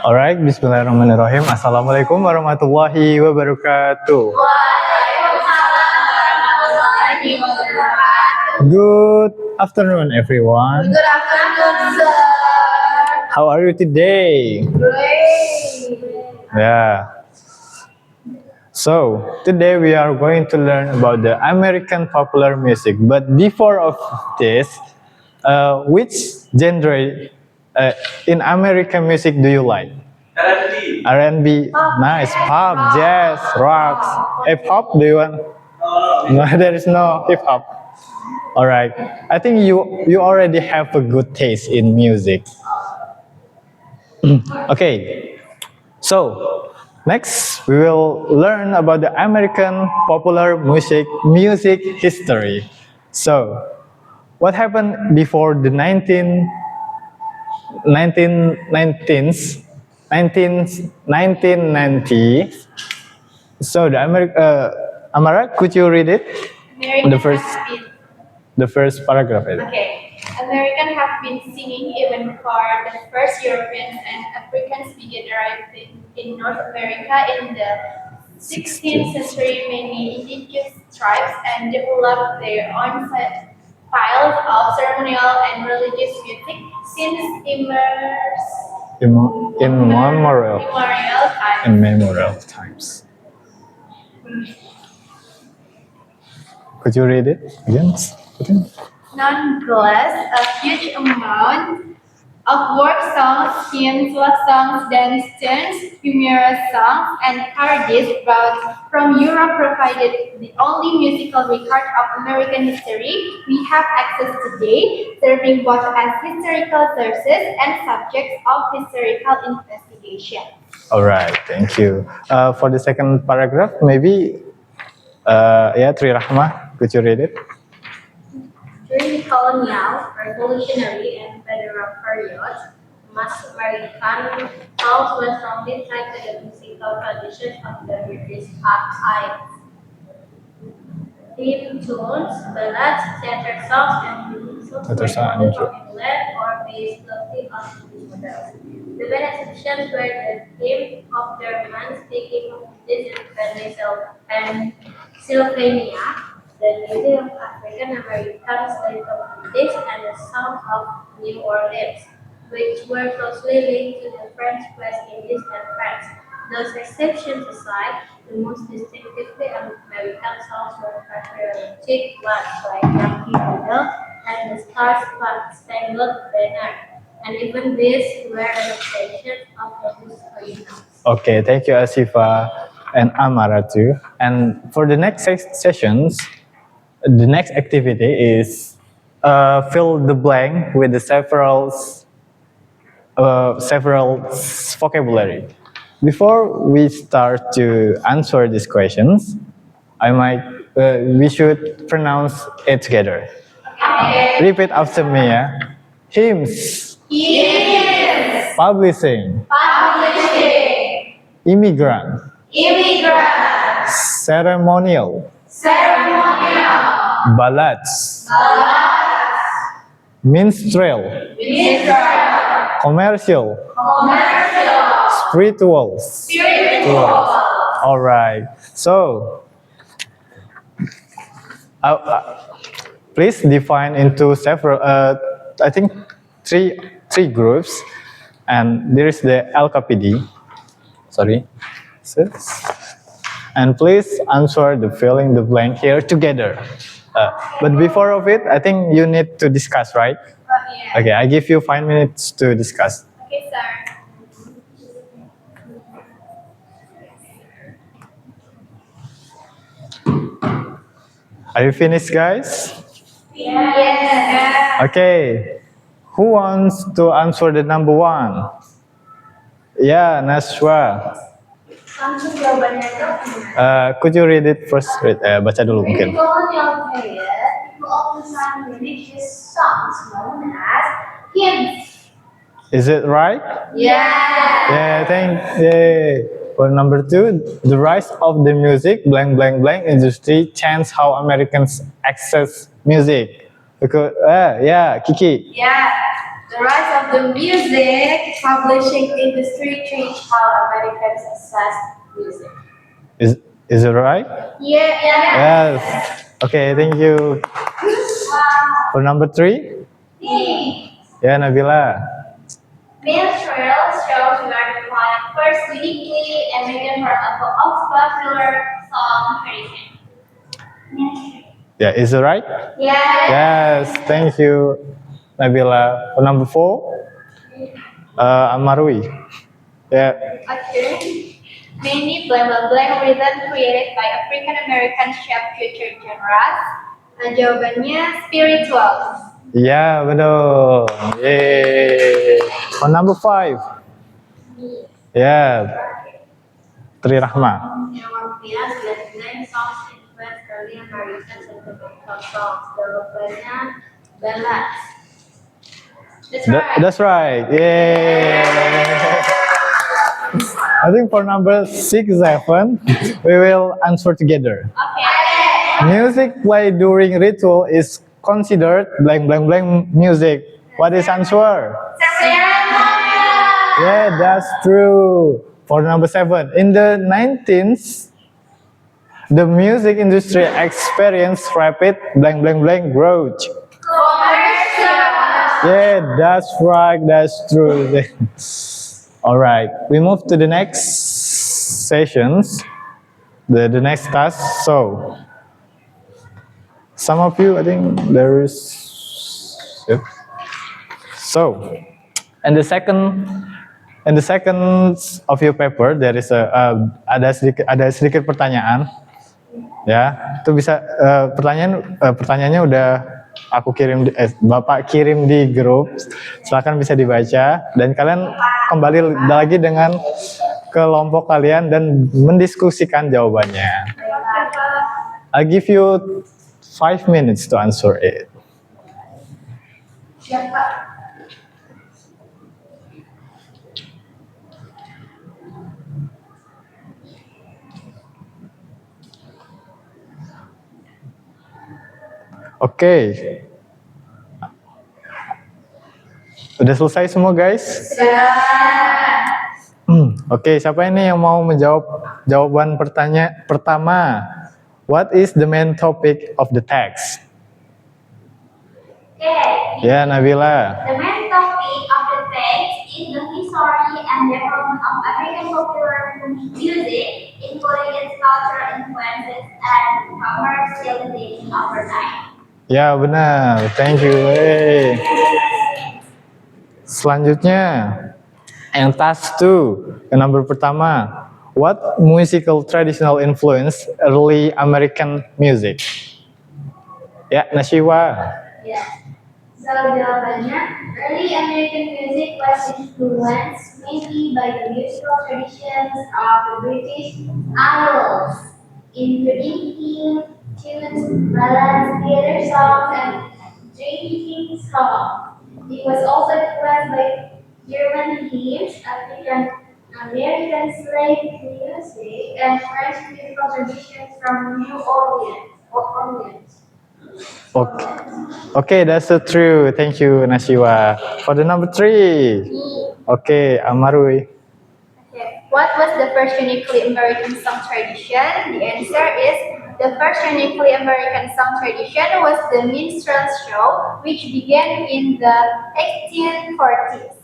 Alright, bismillahirrahmanirrahim. Assalamualaikum warahmatullahi wabarakatuh. Good afternoon, everyone. Good afternoon, sir. How are you today? Great. Yeah. So, today we are going to learn about the American popular music. But before of this, which genre in American music do you like? R&B. R&B, nice. Pop, jazz, rocks, hip hop. Do you want? No, there is no hip hop. All right. I think you already have a good taste in music. Okay. So next we will learn about the American popular music history. So what happened before the 1990? So the Amara, could you read it? American The first- have been, The first paragraph. okay. American have been singing even before the first Europeans and Africans began arriving in North America in the 16th century. Many indigenous tribes and developed their own styles of ceremonial and religious music since Immemorial immemorial times. times. Could you read it again? Nonetheless, a huge amount of work songs, hymns, love songs, dance tunes, humorous songs, and parodies brought from Europe provided the only musical record of American history we have access today, serving both as historical sources and subjects of historical investigation. All right, thank you. For the second paragraph, maybe, Tri Rahma, could you read it? During the colonial, revolutionary, and federal periods, mass American songs were strongly tied to the musical traditions of the British Isles. Theme tunes, ballads, theater songs, and music songs were often popular or based closely on English models. The main exceptions were the theme of German-speaking communities in Pennsylvania, the music of African American slave communities, and the song of New Orleans, which were closely linked to the French West Indies and France. Those exceptions aside, the most distinctively American songs were patriotic ones like Yankee Doodle and the Star-Spangled Banner, and even these were adaptations of those originals. Okay, thank you, Asifa and Amara too. And for the next sessions, the next activity is fill the blank with the several vocabulary. Before we start to answer these questions, we should pronounce it together. Okay. Repeat after me, yeah. Hymns, Hymns, publishing, publishing, immigrant, immigrant, ceremonial, ceremonial, ballads, ballads, minstrel, minstrel, commercial, commercial, spirituals. spiritual. All right. So, please define into several. I think three groups, and there is the LKPD. Sorry. And please answer the filling the blank here together. But before of it, I think you need to discuss, right? Yeah. Okay, I give you 5 minutes to discuss. Okay, sir. Are you finished, guys? Yes. Okay. Who wants to answer the number 1? Yeah, Naswa. Langsung jawabannya itu. Could you read it first? Baca dulu mungkin. In the colonial period, people often sang religious songs known as hymns. Is it right? Yeah. Yay. For number 2, the rise of the music blank blank blank industry changed how Americans access music. Because, yeah, Kiki. Yeah, the rise of the music publishing industry changed how Americans access music. Is it right? Yeah. Yes. Okay, thank you. For number 3, yeah, Nabila. Minstrel shows were the first uniquely American form of popular song tradition. Yeah, is it right? Yeah. Yes, thank you, Nabila. For number 4, Amarui. Yeah, Okay. Many blank blank blank rhythm created by African American shape future genres. Jawabannya spiritual. yeah, betul. Yay. For number 5, yeah, Tri Rahma. European blank songs influenced early American sentimental songs. Jawabannya ballads. That's right. That's right. Yay. I think for number 6, 7, we will answer together. Okay. Music played during ritual is considered blank blank blank music. What is answer? Ceremonial. Yeah, that's true. For number 7, in the 19th, the music industry experienced rapid blank blank blank growth. Commercial. Yeah, that's right. That's true. All right, we move to the next sessions, the next task. So, some of you, I think there is. Yep. So, and the second of your paper, there is ada sedikit pertanyaan. Ya, itu bisa pertanyaannya udah aku kirim Bapak kirim di grup. Silakan bisa dibaca dan kalian kembali lagi dengan kelompok kalian dan mendiskusikan jawabannya. I'll give you 5 minutes to answer it. Oke. Udah selesai semua, guys? Oke, siapa ini yang mau menjawab jawaban pertama? What is the main topic of the text? Okay. Ya, Nabila. The main topic of the text is the history and development of American popular music, including its cultural influences and commercialization over time. Ya, benar. Thank you. Hey. Selanjutnya, yang task 2, yang nomor pertama. What musical traditional influence early American music? Ya, Nashiwa. Yeah. So jawabannya, early American music was influenced mainly by the musical traditions of the British Isles, including tunes, ballads, theater songs, and drinking songs. It was also influenced by German hymns, African American slave music, and French musical traditions from New Orleans. Okay, that's so true. Thank you, Nashiwa. For the number 3. Okay, Amarui. Okay. What was the first uniquely American song tradition? The answer is the first uniquely American song tradition was the minstrel show, which began in the 1840s.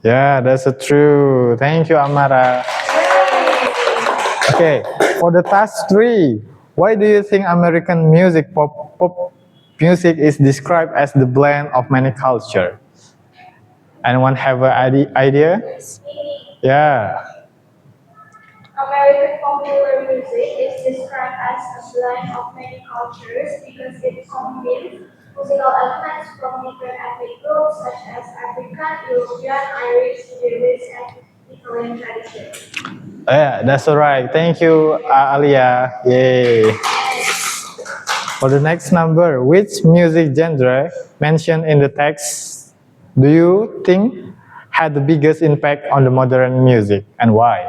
Yeah, that's so true. Thank you, Amara. Okay, for the task 3, why do you think American music, pop music, is described as the blend of many cultures? Anyone have an idea? Yeah. American popular music is described as a blend of many cultures because it combines musical elements from different ethnic groups such as African, European, Irish, Jewish, and Italian traditions. Yeah, that's all right. Thank you, Alia. Yay. For the next number, which music genre mentioned in the text do you think had the biggest impact on the modern music and why?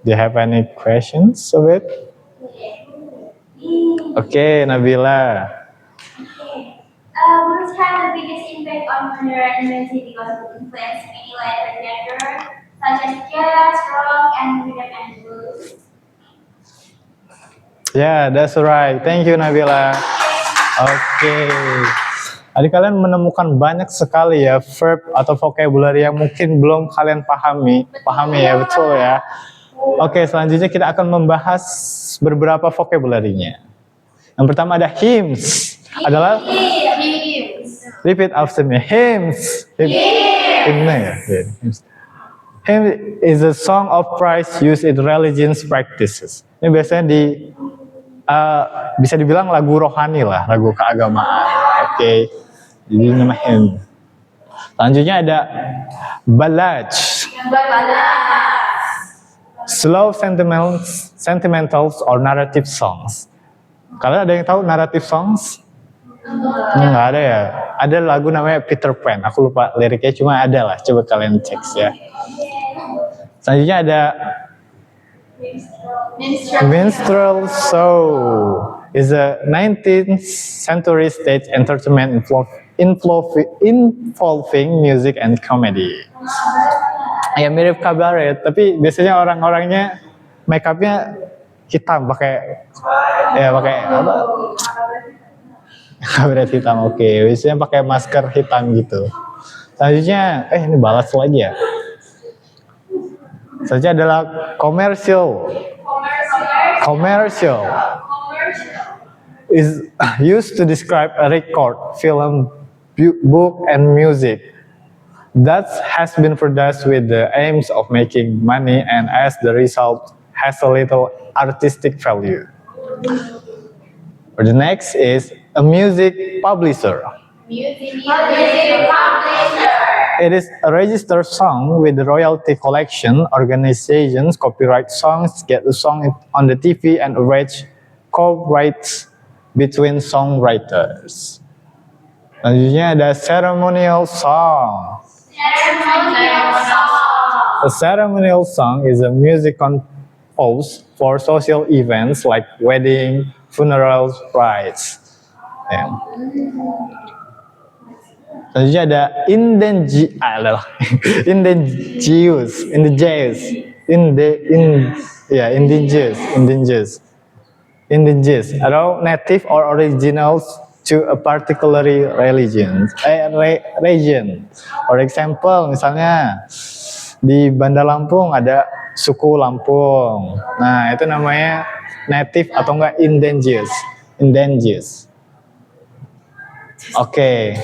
Do you have any questions of it? Okay, Nabila. Which had the biggest impact on modern music because it influenced many later genres such as jazz, rock, and rhythm and blues. Yeah, that's right. Thank you, Nabila. Oke. Tadi kalian menemukan banyak sekali ya verb atau vocabulary yang mungkin belum kalian pahami ya, betul ya. Oke, selanjutnya kita akan membahas beberapa vocabulary-nya. Yang pertama ada hymns. Adalah repeat after me. Hymns. Hymn ya. Hymns. Hymn is a song of praise used in religious practices. Ini biasanya bisa dibilang lagu rohani lah, lagu keagamaan. Oke. Jadi nama hymn. Selanjutnya ada ballad. Slow sentimentals or narrative songs. Kalian ada yang tahu narrative songs? Nggak ada ya. Ada lagu namanya Peter Pan. Aku lupa liriknya, cuma ada lah. Coba kalian cek ya. Selanjutnya ada minstrel show. Is a 19th century stage entertainment involving music and comedy. Ya mirip kabaret, tapi biasanya orang-orangnya make up-nya hitam pakai apa? Kabaret hitam, oke. Biasanya pakai masker hitam gitu. Selanjutnya, ini balas lagi ya. Selanjutnya adalah commercial. Commercial is used to describe a record, film, book, and music that has been produced with the aims of making money and as the result has a little artistic value. Or the next is a music publisher. It is a registered song with the royalty collection. Organizations copyright songs, get the song on the TV, and arrange co-writes between songwriters. Selanjutnya ada ceremonial song. A ceremonial song is a music composed for social events like wedding, funerals, rites. Yeah. Selanjutnya ada indigenous atau native or originals to a particular region. For example, misalnya di Banda Lampung ada suku Lampung. Nah, itu namanya native atau enggak indigenous. Okay.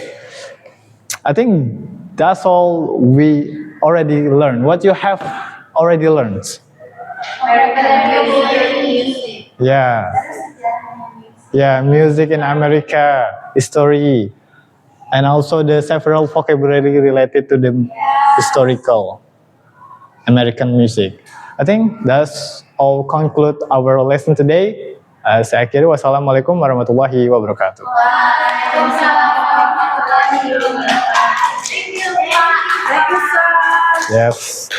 I think that's all we already learned. What you have already learned? Yeah, music in America, history, and also the several vocabulary related to the historical American music. I think that's all conclude our lesson today. Saya akhiri, wassalamualaikum warahmatullahi wabarakatuh. Yes.